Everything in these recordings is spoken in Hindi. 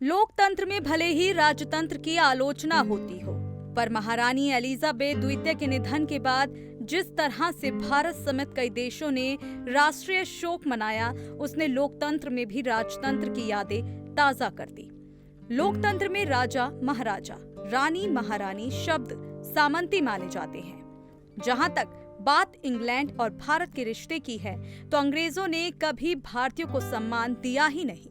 लोकतंत्र में भले ही राजतंत्र की आलोचना होती हो, पर महारानी एलिजाबेथ द्वितीय के निधन के बाद जिस तरह से भारत समेत कई देशों ने राष्ट्रीय शोक मनाया, उसने लोकतंत्र में भी राजतंत्र की यादें ताजा कर दी। लोकतंत्र में राजा महाराजा, रानी महारानी शब्द सामंती माने जाते हैं। जहां तक बात इंग्लैंड और भारत के रिश्ते की है, तो अंग्रेजों ने कभी भारतीयों को सम्मान दिया ही नहीं।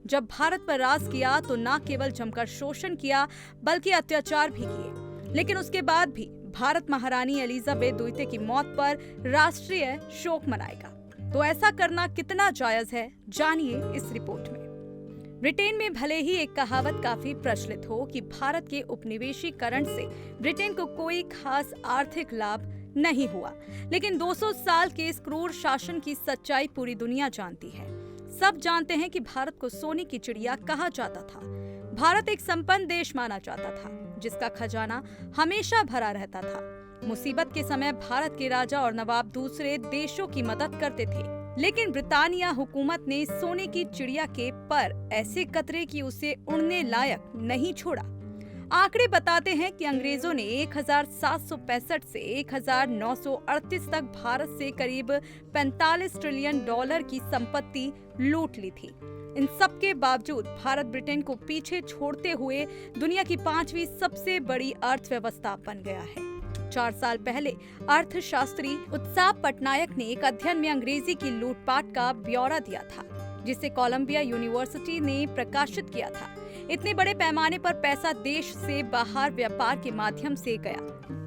जब भारत पर राज किया तो न केवल जमकर शोषण किया, बल्कि अत्याचार भी किए। लेकिन उसके बाद भी भारत महारानी एलिजाबेथ द्वितीय की मौत पर राष्ट्रीय शोक मनाएगा। तो ऐसा करना कितना जायज है, जानिए इस रिपोर्ट में। ब्रिटेन में भले ही एक कहावत काफी प्रचलित हो कि भारत के उपनिवेशीकरण से ब्रिटेन को कोई खास आर्थिक लाभ नहीं हुआ, लेकिन 200 साल के इस क्रूर शासन की सच्चाई पूरी दुनिया जानती है। सब जानते हैं कि भारत को सोने की चिड़िया कहा जाता था। भारत एक संपन्न देश माना जाता था, जिसका खजाना हमेशा भरा रहता था। मुसीबत के समय भारत के राजा और नवाब दूसरे देशों की मदद करते थे, लेकिन ब्रिटानिया हुकूमत ने सोने की चिड़िया के पर ऐसे कतरे कि उसे उड़ने लायक नहीं छोड़ा। आंकड़े बताते हैं कि अंग्रेजों ने 1765 से 1938 तक भारत से करीब 45 ट्रिलियन डॉलर की संपत्ति लूट ली थी। इन सब के बावजूद भारत ब्रिटेन को पीछे छोड़ते हुए दुनिया की 5वीं सबसे बड़ी अर्थव्यवस्था बन गया है। 4 साल पहले अर्थशास्त्री उत्साह पटनायक ने एक अध्ययन में अंग्रेजी की लूटपाट का ब्यौरा दिया था, जिसे कोलंबिया यूनिवर्सिटी ने प्रकाशित किया था। इतने बड़े पैमाने पर पैसा देश से बाहर व्यापार के माध्यम से गया,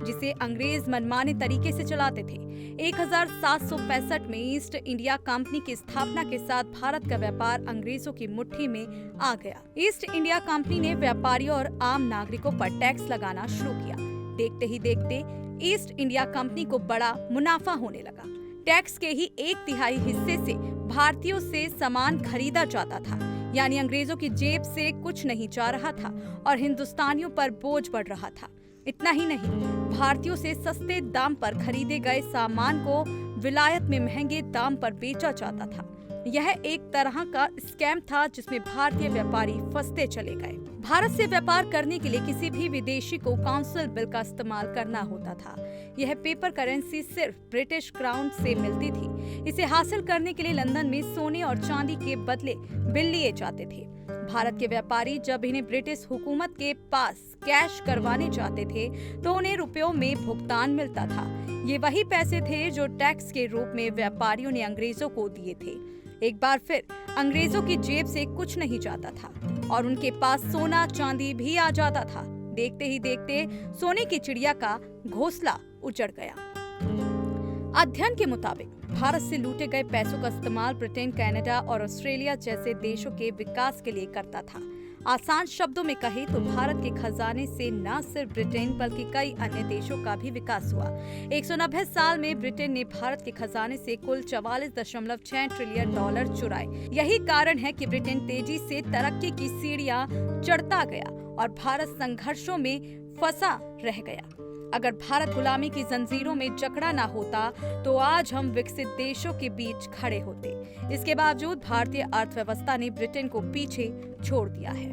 जिसे अंग्रेज मनमाने तरीके से चलाते थे। 1765 में ईस्ट इंडिया कंपनी की स्थापना के साथ भारत का व्यापार अंग्रेजों की मुट्ठी में आ गया। ईस्ट इंडिया कंपनी ने व्यापारियों और आम नागरिकों पर टैक्स लगाना शुरू किया। देखते ही देखते ईस्ट इंडिया कंपनी को बड़ा मुनाफा होने लगा। टैक्स के ही 1/3 हिस्से से भारतीयों से सामान खरीदा जाता था, यानी अंग्रेजों की जेब से कुछ नहीं जा रहा था और हिंदुस्तानियों पर बोझ बढ़ रहा था। इतना ही नहीं, भारतीयों से सस्ते दाम पर खरीदे गए सामान को विलायत में महंगे दाम पर बेचा जाता था। यह एक तरह का स्कैम था, जिसमें भारतीय व्यापारी फंसते चले गए। भारत से व्यापार करने के लिए किसी भी विदेशी को काउंसिल बिल का इस्तेमाल करना होता था। यह पेपर करेंसी सिर्फ ब्रिटिश क्राउन से मिलती थी। इसे हासिल करने के लिए लंदन में सोने और चांदी के बदले बिल लिए जाते थे। भारत के व्यापारी जब इन्हें ब्रिटिश हुकूमत के पास कैश करवाने जाते थे, तो उन्हें रुपयों में भुगतान मिलता था। ये वही पैसे थे जो टैक्स के रूप में व्यापारियों ने अंग्रेजों को दिए थे। एक बार फिर अंग्रेजों की जेब से कुछ नहीं जाता था और उनके पास सोना चांदी भी आ जाता था। देखते ही देखते सोने की चिड़िया का घोंसला उजड़ गया। अध्ययन के मुताबिक भारत से लूटे गए पैसों का इस्तेमाल ब्रिटेन, कनाडा और ऑस्ट्रेलिया जैसे देशों के विकास के लिए करता था। आसान शब्दों में कहें तो भारत के खजाने से न सिर्फ ब्रिटेन बल्कि कई अन्य देशों का भी विकास हुआ। 190 साल में ब्रिटेन ने भारत के खजाने से कुल 44.6 ट्रिलियन डॉलर चुराए। यही कारण है कि ब्रिटेन तेजी से तरक्की की सीढ़ियां चढ़ता गया और भारत संघर्षों में फंसा रह गया। अगर भारत गुलामी की जंजीरों में जकड़ा ना होता, तो आज हम विकसित देशों के बीच खड़े होते। इसके बावजूद भारतीय अर्थव्यवस्था ने ब्रिटेन को पीछे छोड़ दिया है।